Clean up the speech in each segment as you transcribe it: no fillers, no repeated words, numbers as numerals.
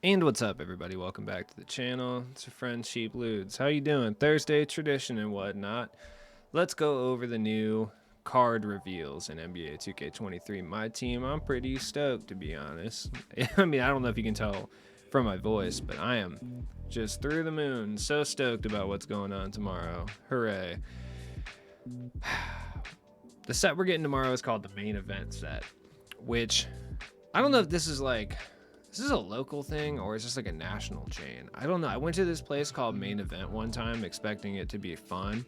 And what's up, everybody? Welcome back to the channel. It's your friend Sheep Ludes. How you doing? Thursday tradition and whatnot. Let's go over the new card reveals in NBA 2K23. My team, I'm pretty stoked, to be honest. I mean, I don't know if you can tell from my voice, but I am just through the moon. So stoked about what's going on tomorrow. Hooray. The set we're getting tomorrow is called the main event set, which I don't know if this is like... Is this a local thing or is this like a national chain? I don't know. I went to this place called Main Event one time expecting it to be fun,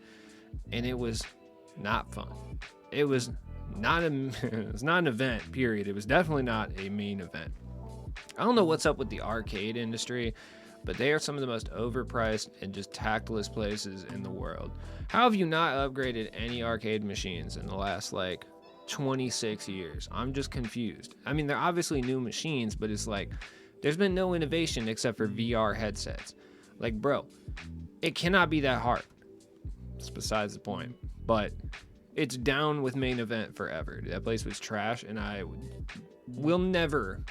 and it was not fun. It was not it was not an event, period. It was definitely not a main event. I don't know what's up with the arcade industry, but they are some of the most overpriced and just tactless places in the world. How have you not upgraded any arcade machines in the last 26 years? I'm just confused. I mean, they're obviously new machines, but it's like there's been no innovation except for VR headsets. Like, bro, it cannot be that hard. It's besides the point. But it's down with Main Event forever. That place was trash, and I will never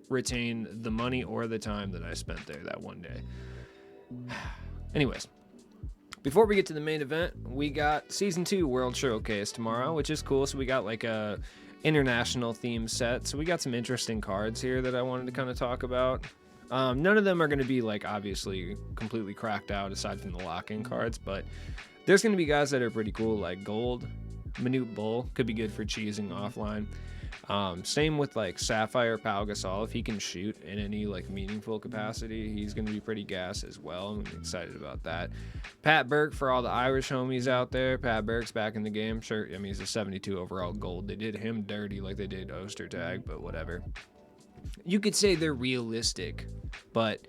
retain the money or the time that I spent there that one day. Anyways, before we get to the main event, we got Season 2 World Showcase tomorrow, which is cool. So we got like a international theme set. So we got some interesting cards here that I wanted to kind of talk about. None of them are going to be like obviously completely cracked out aside from the lock-in cards, but there's going to be guys that are pretty cool, like Gold. Manute Bull could be good for cheesing offline. Same with like Sapphire Pau Gasol. If he can shoot in any like meaningful capacity, he's going to be pretty gas as well. I'm excited about that. Pat Burke, for all the Irish homies out there, Pat Burke's back in the game. Sure, I mean, he's a 72 overall gold. They did him dirty like they did Ostertag, but whatever. You could say they're realistic, but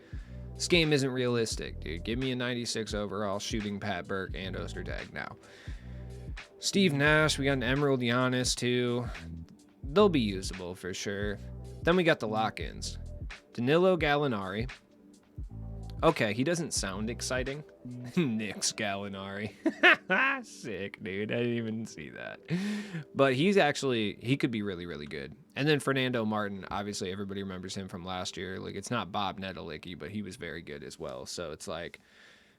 this game isn't realistic, dude. Give me a 96 overall shooting Pat Burke and Ostertag now. Steve Nash, we got an Emerald Giannis too. They'll be usable for sure. Then we got the lock-ins. Danilo Gallinari. Okay, he doesn't sound exciting. Knicks Gallinari. Sick, dude. I didn't even see that. But he could be really, really good. And then Fernando Martin, obviously everybody remembers him from last year. Like, it's not Bob Nedelicki, but he was very good as well. So it's like,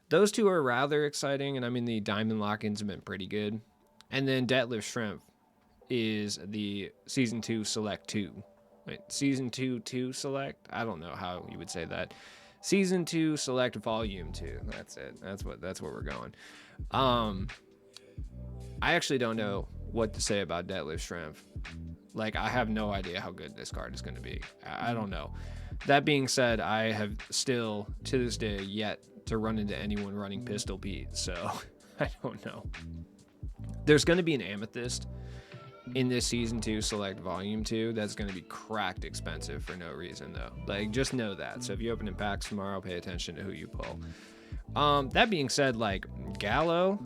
those two are rather exciting. And I mean, the Diamond lock-ins have been pretty good. And then Detlef Schrempf is the Season 2 Select 2. Wait, Season 2 Select? I don't know how you would say that. Season 2 Select Volume 2. That's it. That's where we're going. I actually don't know what to say about Detlef Schrempf. Like, I have no idea how good this card is going to be. I don't know. That being said, I have still, to this day, yet to run into anyone running Pistol Pete, so I don't know. There's going to be an Amethyst in this Season 2 Select Volume 2 that's going to be cracked expensive for no reason, though. Like, just know that. So if you open in packs tomorrow, pay attention to who you pull. That being said, like, Gallo,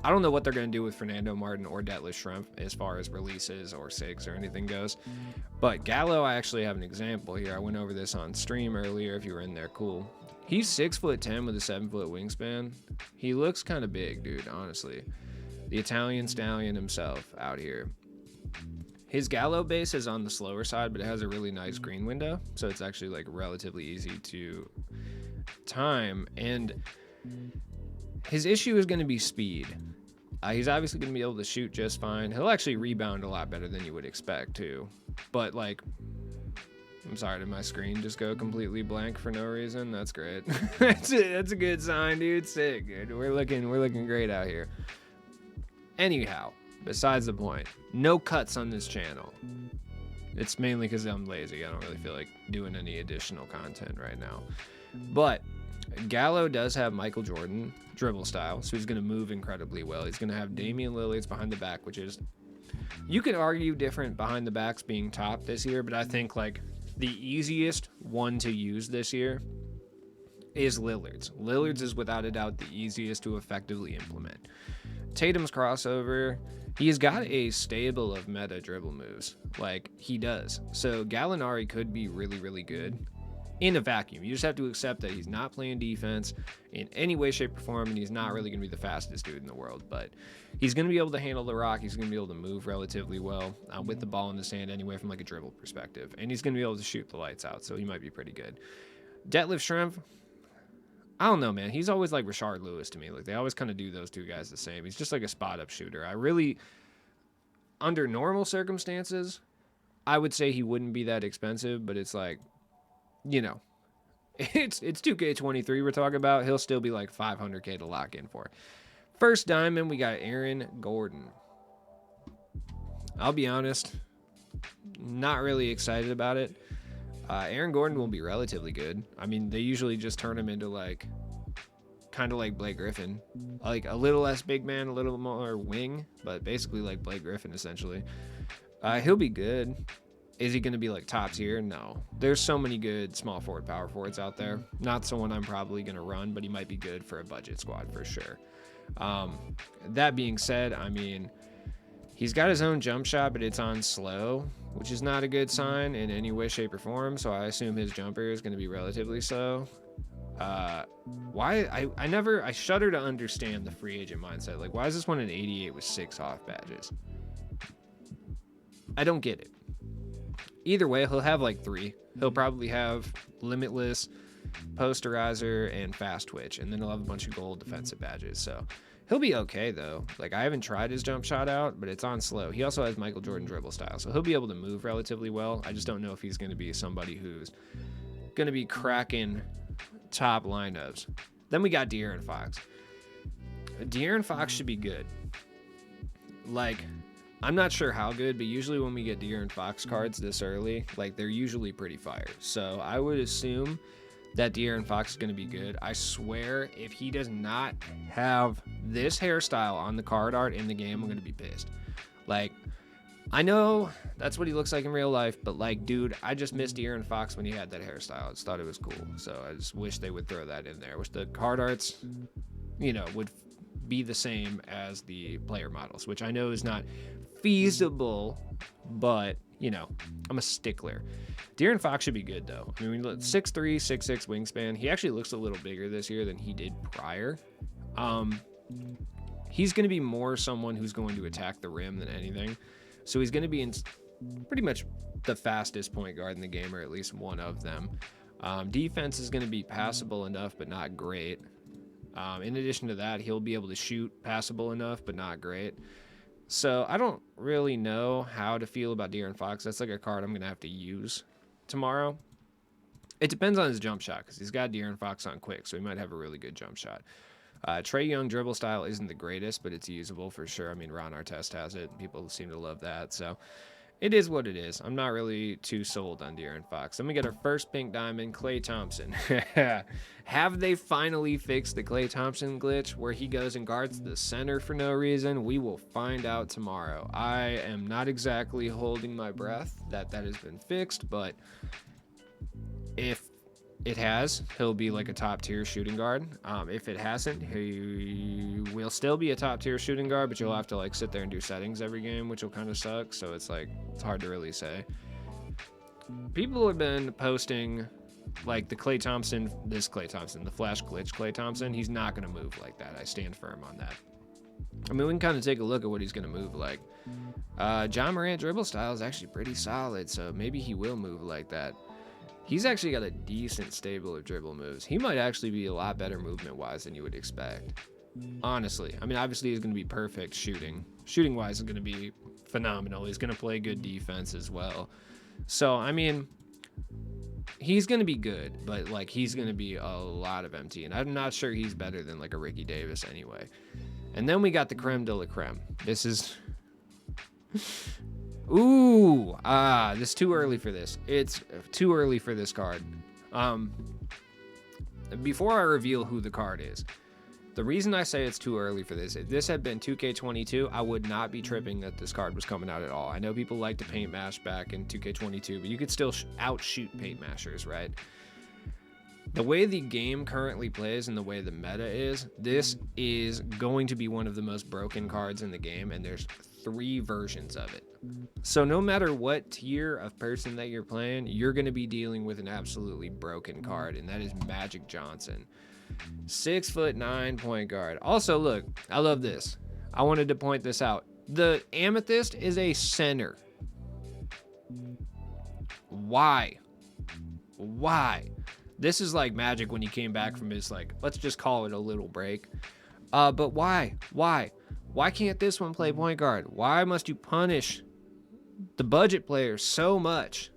I don't know what they're going to do with Fernando Martin or Detlef Schrempf as far as releases or SIGs or anything goes. But Gallo, I actually have an example here. I went over this on stream earlier. If you were in there, cool. He's 6'10" with a 7-foot wingspan. He looks kind of big, dude, honestly. The Italian stallion himself out here. His Gallo base is on the slower side, but it has a really nice green window, so it's actually like relatively easy to time. And his issue is going to be speed. He's obviously going to be able to shoot just fine. He'll actually rebound a lot better than you would expect too. But like, I'm sorry, did my screen just go completely blank for no reason? That's great. That's a good sign, dude. Sick, dude. We're looking great out here. Anyhow, besides the point, no cuts on this channel. It's mainly because I'm lazy. I don't really feel like doing any additional content right now. But Gallo does have Michael Jordan dribble style, so he's going to move incredibly well. He's going to have Damian Lillard's behind the back, which is, you could argue different behind the backs being top this year, but I think like the easiest one to use this year is Lillard's. Lillard's is without a doubt the easiest to effectively implement. Tatum's crossover, he's got a stable of meta dribble moves. Like, he does. So Gallinari could be really, really good in a vacuum. You just have to accept that he's not playing defense in any way, shape, or form, and he's not really going to be the fastest dude in the world. But he's going to be able to handle the rock. He's going to be able to move relatively well with the ball in his hand anyway from like a dribble perspective. And he's going to be able to shoot the lights out, so he might be pretty good. Detlef Schrempf, I don't know, man. He's always like Rashard Lewis to me. Like, they always kind of do those two guys the same. He's just like a spot-up shooter. I really, under normal circumstances, I would say he wouldn't be that expensive, but it's like, you know, it's 2K23 we're talking about. He'll still be like $500K to lock in for. First diamond, we got Aaron Gordon. I'll be honest, not really excited about it. Aaron Gordon will be relatively good. I mean, they usually just turn him into like, kind of like Blake Griffin. Like a little less big man, a little more wing, but basically like Blake Griffin essentially. He'll be good. Is he going to be like top tier? No. There's so many good small forward, power forwards out there. Not someone I'm probably going to run, but he might be good for a budget squad for sure. That being said, I mean, he's got his own jump shot, but it's on slow, which is not a good sign in any way, shape, or form. So I assume his jumper is going to be relatively slow. Why? I shudder to understand the free agent mindset. Like, why is this one an 88 with 6 off badges? I don't get it. Either way, he'll have like 3. He'll probably have Limitless, Posterizer, and Fast Twitch, and then he'll have a bunch of gold defensive badges. So he'll be okay, though. Like, I haven't tried his jump shot out, but it's on slow. He also has Michael Jordan dribble style, so he'll be able to move relatively well. I just don't know if he's going to be somebody who's going to be cracking top lineups. Then we got De'Aaron Fox. De'Aaron Fox should be good. Like, I'm not sure how good, but usually when we get De'Aaron Fox cards this early, like, they're usually pretty fire. So I would assume that De'Aaron Fox is going to be good. I swear, if he does not have this hairstyle on the card art in the game, I'm going to be pissed. Like, I know that's what he looks like in real life, but like, dude, I just missed De'Aaron Fox when he had that hairstyle. I just thought it was cool. So I just wish they would throw that in there. I wish the card arts, you know, would be the same as the player models, which I know is not feasible, but you know, I'm a stickler. De'Aaron Fox should be good though. I mean, 6'3", 6'6" wingspan. He actually looks a little bigger this year than he did prior. He's going to be more someone who's going to attack the rim than anything. So he's going to be in pretty much the fastest point guard in the game, or at least one of them. Defense is going to be passable enough, but not great. In addition to that, he'll be able to shoot passable enough, but not great. So I don't really know how to feel about De'Aaron Fox. That's like a card I'm going to have to use tomorrow. It depends on his jump shot, because he's got De'Aaron Fox on quick, so he might have a really good jump shot. Trae Young dribble style isn't the greatest, but it's usable for sure. I mean, Ron Artest has it. People seem to love that. So it is what it is. I'm not really too sold on De'Aaron Fox. Then we get our first pink diamond, Klay Thompson. Have they finally fixed the Klay Thompson glitch where he goes and guards the center for no reason? We will find out tomorrow. I am not exactly holding my breath that has been fixed, but if it has, he'll be like a top tier shooting guard. If it hasn't, he will still be a top tier shooting guard, but you'll have to like sit there and do settings every game, which will kind of suck. So it's like, it's hard to really say. People have been posting like the Klay Thompson, the flash glitch Klay Thompson. He's not going to move like that. I stand firm on that. I mean, we can kind of take a look at what he's going to move like. John Morant dribble style is actually pretty solid, so maybe he will move like that. He's actually got a decent stable of dribble moves. He might actually be a lot better movement-wise than you would expect. Honestly. I mean, obviously he's going to be perfect shooting. Shooting-wise, is going to be phenomenal. He's going to play good defense as well. So, I mean, he's going to be good, but, like, he's going to be a lot of MT. And I'm not sure he's better than, like, a Ricky Davis anyway. And then we got the creme de la creme. This is... Ooh, this is too early for this. It's too early for this card. Before I reveal who the card is, the reason I say it's too early for this, if this had been 2K22, I would not be tripping that this card was coming out at all. I know people like to paint mash back in 2K22, but you could still outshoot paint mashers, right? The way the game currently plays and the way the meta is, this is going to be one of the most broken cards in the game, and there's 3 versions of it. So no matter what tier of person that you're playing, you're going to be dealing with an absolutely broken card, and that is Magic Johnson. 6'9" point guard. Also, look, I love this. I wanted to point this out. The Amethyst is a center. Why? This is like Magic when he came back from his, like, let's just call it a little break. But why? Why can't this one play point guard? Why must you punish the budget players so much?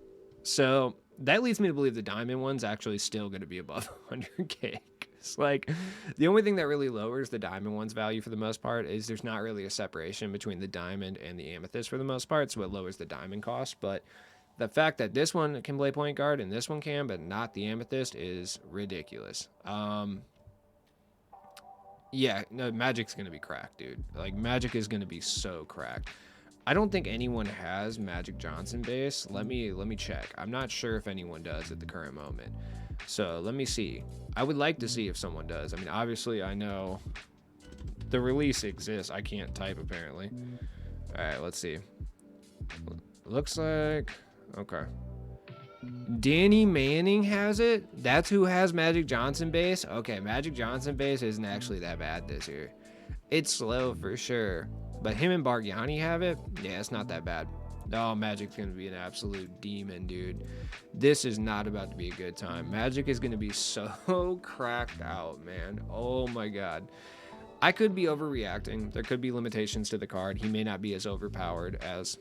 So that leads me to believe the diamond one's actually still going to be above 100K. It's like the only thing that really lowers the diamond one's value for the most part is there's not really a separation between the diamond and the amethyst for the most part, so it lowers the diamond cost. But the fact that this one can play point guard and this one can, but not the amethyst, is ridiculous. Yeah, no, Magic's gonna be cracked, dude. Like, Magic is gonna be so cracked. I don't think anyone has Magic Johnson base. Let me check. I'm not sure if anyone does at the current moment. So let me see. I would like to see if someone does. I mean, obviously, I know the release exists. I can't type apparently. All right, let's see. Looks like okay. Danny Manning has it. That's who has Magic Johnson base. Okay, Magic Johnson base isn't actually that bad this year. It's slow for sure, but him and Bargiani have it. Yeah, it's not that bad. Oh, Magic's gonna be an absolute demon, dude. This is not about to be a good time. Magic is gonna be so cracked out, man. Oh my god. I could be overreacting. There could be limitations to the card. He may not be as overpowered as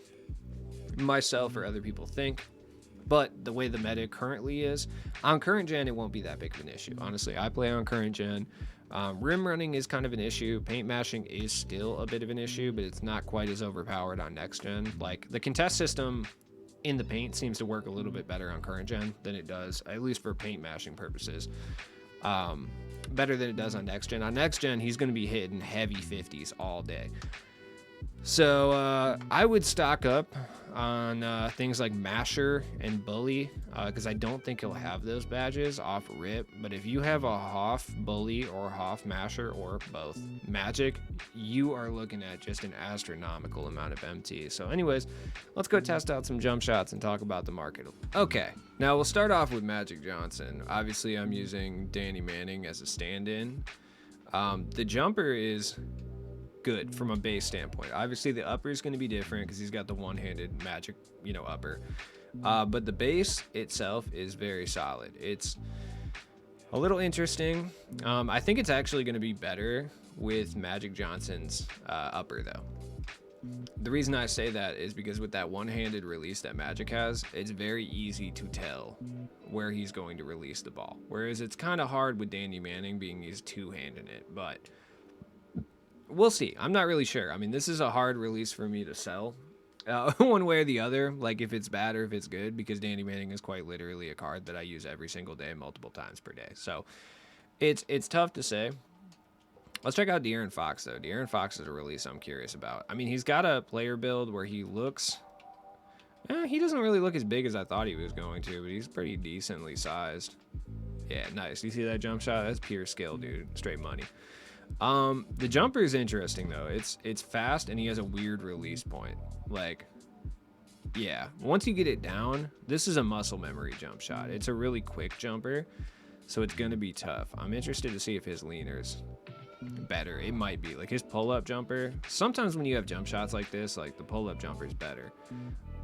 myself or other people think. But the way the meta currently is, on current gen, it won't be that big of an issue. Honestly, I play on current gen. Rim running is kind of an issue. Paint mashing is still a bit of an issue, but it's not quite as overpowered on next gen. Like, the contest system in the paint seems to work a little bit better on current gen than it does, at least for paint mashing purposes. Better than it does on next gen. On next gen, he's going to be hitting heavy 50s all day. So I would stock up on things like Masher and Bully because I don't think he'll have those badges off rip. But if you have a Hoff Bully or Hoff Masher or both Magic, you are looking at just an astronomical amount of MT. So anyways, let's go test out some jump shots and talk about the market. Okay, now we'll start off with Magic Johnson. Obviously, I'm using Danny Manning as a stand-in. The jumper is good from a base standpoint. Obviously the upper is going to be different because he's got the one-handed Magic, upper. But the base itself is very solid. It's a little interesting. I think it's actually going to be better with Magic Johnson's upper though. The reason I say that is because with that one-handed release that Magic has, it's very easy to tell where he's going to release the ball. Whereas it's kind of hard with Danny Manning being he's two-handing it, but we'll see. I'm not really sure. I mean, this is a hard release for me to sell one way or the other, like if it's bad or if it's good, because Danny Manning is quite literally a card that I use every single day, multiple times per day. So it's tough to say. Let's check out De'Aaron Fox, though. De'Aaron Fox is a release I'm curious about. I mean, he's got a player build where he looks... he doesn't really look as big as I thought he was going to, but he's pretty decently sized. Yeah, nice. You see that jump shot? That's pure skill, dude. Straight money. The jumper is interesting though. It's fast and he has a weird release point. Like, yeah, once you get it down, this is a muscle memory jump shot. It's a really quick jumper, so it's gonna be tough. I'm interested to see if his leaner's better. It might be like his pull-up jumper. Sometimes when you have jump shots like this, like the pull-up jumper is better.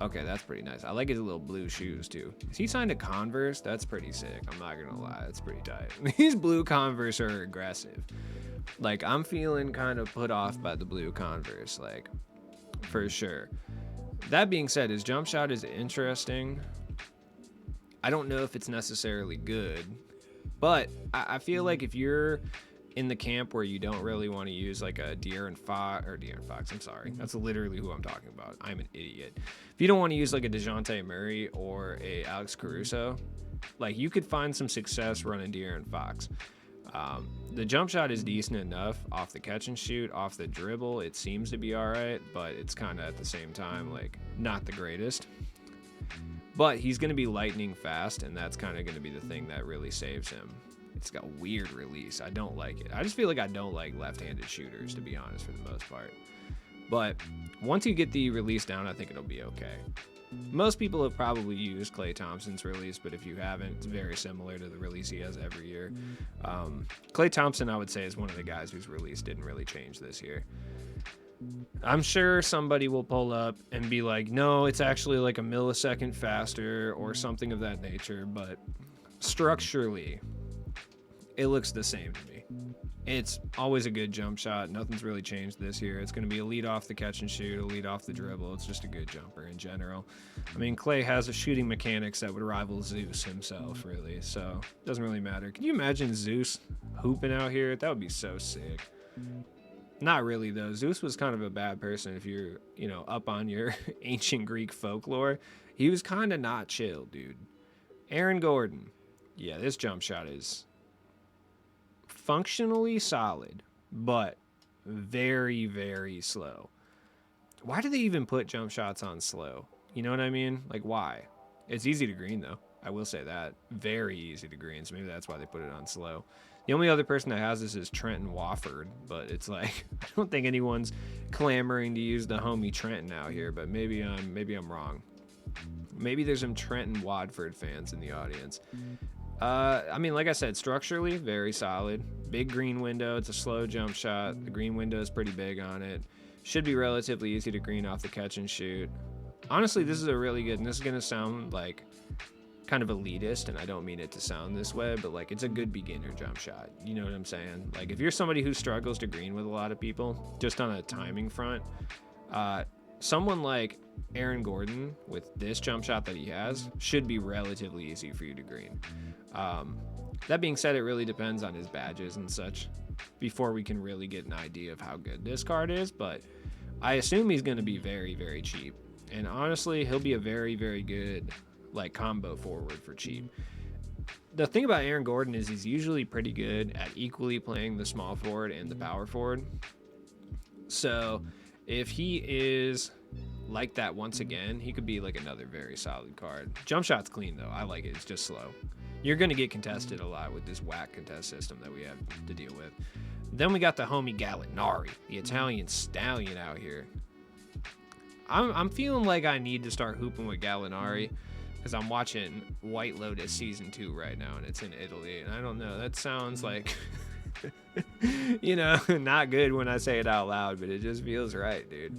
Okay, that's pretty nice. I like his little blue shoes too. Is he signed to Converse? That's pretty sick. I'm not gonna lie, that's pretty tight. These blue Converse are aggressive. Like, I'm feeling kind of put off by the blue Converse, like, for sure. That being said, his jump shot is interesting. I don't know if it's necessarily good, but I feel like if you're in the camp where you don't really want to use like a De'Aaron Fox, I'm sorry. That's literally who I'm talking about. I'm an idiot. If you don't want to use like a DeJounte Murray or a Alex Caruso, like you could find some success running De'Aaron Fox. The jump shot is decent enough off the catch and shoot, off the dribble. It seems to be all right, but it's kind of at the same time, like not the greatest. But he's going to be lightning fast, and that's kind of going to be the thing that really saves him. It's got weird release. I don't like it. I just feel like I don't like left-handed shooters, to be honest, for the most part. But once you get the release down, I think it'll be okay. Most people have probably used Klay Thompson's release, but if you haven't, it's very similar to the release he has every year. Klay Thompson, I would say, is one of the guys whose release didn't really change this year. I'm sure somebody will pull up and be like, no, it's actually like a millisecond faster or something of that nature, but structurally, it looks the same to me. It's always a good jump shot. Nothing's really changed this year. It's going to be a lead off the catch and shoot, a lead off the dribble. It's just a good jumper in general. I mean, Clay has a shooting mechanics that would rival Zeus himself, really. So it doesn't really matter. Can you imagine Zeus hooping out here? That would be so sick. Not really, though. Zeus was kind of a bad person if you're, up on your ancient Greek folklore. He was kind of not chill, dude. Aaron Gordon. Yeah, this jump shot is functionally solid, but very, very slow. Why do they even put jump shots on slow? You know what I mean? Like, why? It's easy to green, though. I will say that. Very easy to green, so maybe that's why they put it on slow. The only other person that has this is Trenton Wofford, but it's like, I don't think anyone's clamoring to use the homie Trenton out here, but maybe I'm wrong. Maybe there's some Trenton Wadford fans in the audience. I mean, like I said, structurally, very solid. Big green window. It's a slow jump shot. The green window is pretty big on it. Should be relatively easy to green off the catch and shoot. Honestly, this is a really good, and this is going to sound like kind of elitist, and I don't mean it to sound this way, but like, it's a good beginner jump shot. You know what I'm saying? Like, if you're somebody who struggles to green with a lot of people, just on a timing front, someone like Aaron Gordon with this jump shot that he has should be relatively easy for you to green. That being said, it really depends on his badges and such before we can really get an idea of how good this card is, but I assume he's going to be very, very cheap. And honestly, he'll be a very, very good like combo forward for cheap. The thing about Aaron Gordon is he's usually pretty good at equally playing the small forward and the power forward. So if he is like that once again, he could be like another very solid card. Jump shot's clean though. I like it. It's just slow. You're going to get contested a lot with this whack contest system that we have to deal with. Then we got the homie Gallinari, the Italian stallion out here. I'm feeling like I need to start hooping with Gallinari because I'm watching White Lotus Season 2 right now, and it's in Italy. And I don't know, that sounds like, not good when I say it out loud, but it just feels right, dude.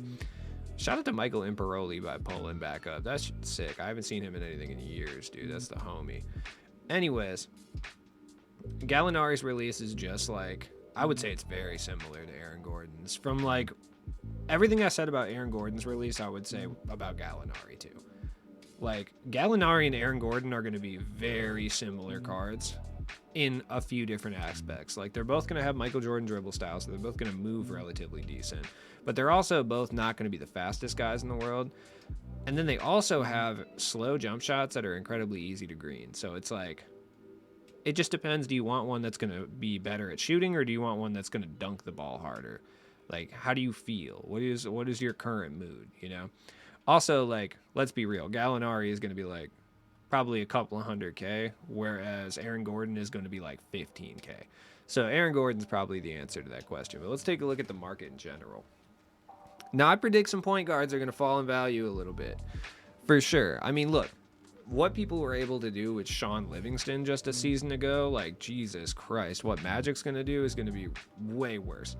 Shout out to Michael Imperoli by pulling back up. That's sick. I haven't seen him in anything in years, dude. That's the homie. Anyways, Gallinari's release is just like, I would say it's very similar to Aaron Gordon's. From like everything I said about Aaron Gordon's release, I would say about Gallinari too. Like, Gallinari and Aaron Gordon are going to be very similar cards in a few different aspects. Like, they're both going to have Michael Jordan dribble styles, so they're both going to move relatively decent. But they're also both not going to be the fastest guys in the world. And then they also have slow jump shots that are incredibly easy to green. So it's like, it just depends. Do you want one that's going to be better at shooting, or do you want one that's going to dunk the ball harder? Like, how do you feel? What is your current mood, Also, like, let's be real. Gallinari is going to be, like, probably a couple of $100K, whereas Aaron Gordon is going to be, like, $15K. So Aaron Gordon's probably the answer to that question. But let's take a look at the market in general. Now, I predict some point guards are going to fall in value a little bit. For sure. I mean, look. What people were able to do with Sean Livingston just a season ago, like, Jesus Christ. What Magic's going to do is going to be way worse.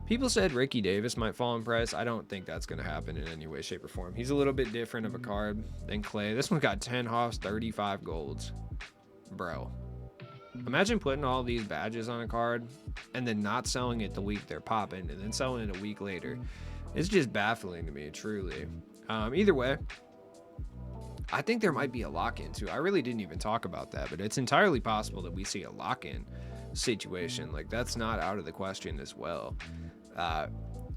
People said Ricky Davis might fall in price. I don't think that's going to happen in any way, shape, or form. He's a little bit different of a card than Clay. This one got 10 hoffs, 35 golds. Bro. Imagine putting all these badges on a card and then not selling it the week they're popping and then selling it a week later. It's just baffling to me, truly. Either way, I think there might be a lock-in too. I really didn't even talk about that, but it's entirely possible that we see a lock-in situation. Like, that's not out of the question as well.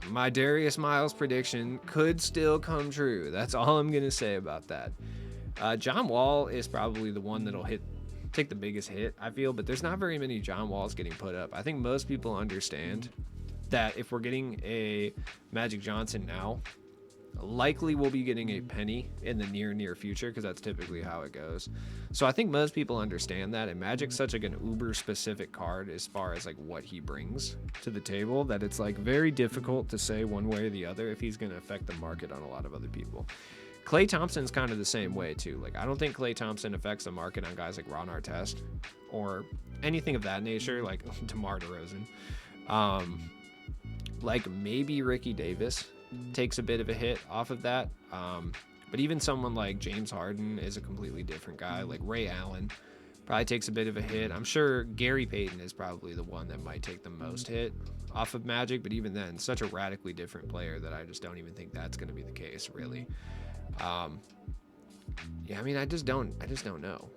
My Darius Miles prediction could still come true. That's all I'm gonna say about that. John Wall is probably the one that'll take the biggest hit, I feel, but there's not very many John Walls getting put up. I think most people understand that if we're getting a Magic Johnson now, likely we'll be getting a penny in the near future, because that's typically how it goes. So I think most people understand that, and Magic's such like an uber specific card as far as like what he brings to the table, that it's like very difficult to say one way or the other if he's going to affect the market on a lot of other people. Klay Thompson's kind of the same way too. Like, I don't think Klay Thompson affects the market on guys like Ron Artest or anything of that nature, like DeMar DeRozan. Like, maybe Ricky Davis takes a bit of a hit off of that, but even someone like James Harden is a completely different guy. Like Ray Allen Probably takes a bit of a hit. I'm sure Gary Payton is probably the one that might take the most hit off of Magic, but even then, such a radically different player that I just don't even think that's going to be the case, really. Um, yeah, I mean, I just don't know.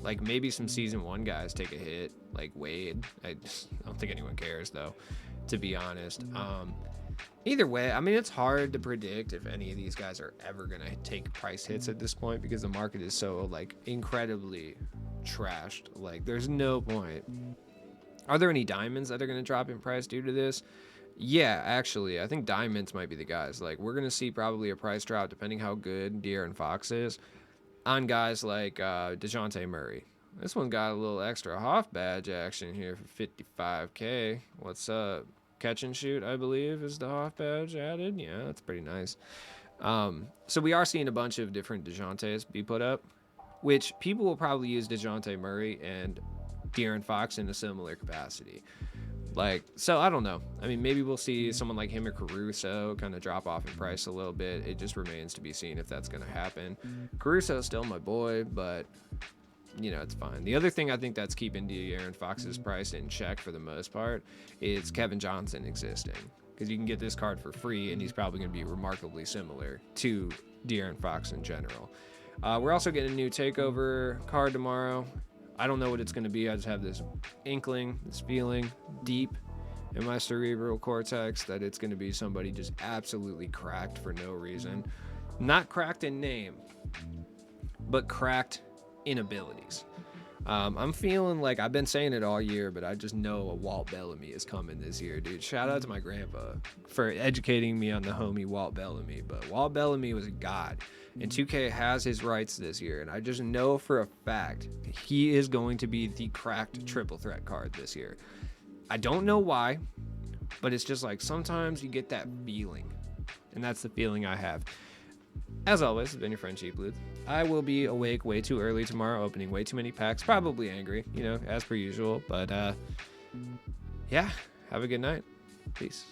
Like maybe some season one guys take a hit, like Wade. I don't think anyone cares though, to be honest. Either way, I mean, it's hard to predict if any of these guys are ever gonna take price hits at this point because the market is so like incredibly trashed. Like, there's no point. Are there any diamonds that are gonna drop in price due to this? Yeah, actually, I think diamonds might be the guys. Like, we're gonna see probably a price drop depending how good De'Aaron Fox is on guys like DeJounte Murray. This one got a little extra Hoff badge action here for 55K. What's up? Catch and shoot, I believe, is the Hoff badge added. Yeah, that's pretty nice. So we are seeing a bunch of different DeJountes be put up, which people will probably use DeJounte Murray and De'Aaron Fox in a similar capacity. Like, so I don't know. I mean, maybe we'll see someone like him or Caruso kind of drop off in price a little bit. It just remains to be seen if that's going to happen. Caruso's still my boy, but, you know, it's fine. The other thing I think that's keeping De'Aaron Fox's price in check for the most part is Kevin Johnson existing. Because you can get this card for free, and he's probably going to be remarkably similar to De'Aaron Fox in general. We're also getting a new takeover card tomorrow. I don't know what it's going to be. I just have this inkling, this feeling deep in my cerebral cortex that it's going to be somebody just absolutely cracked for no reason. Not cracked in name, but cracked in abilities. I'm feeling like I've been saying it all year, but I just know a Walt Bellamy is coming this year, dude. Shout out to my grandpa for educating me on the homie Walt Bellamy. But Walt Bellamy was a god, and 2K has his rights this year, and I just know for a fact he is going to be the cracked triple threat card this year. I don't know why, but it's just like sometimes you get that feeling, and that's the feeling I have. As always, it's been your friend Cheap Bluth. I will be awake way too early tomorrow, opening way too many packs, probably angry, you know, as per usual. But yeah, have a good night. Peace.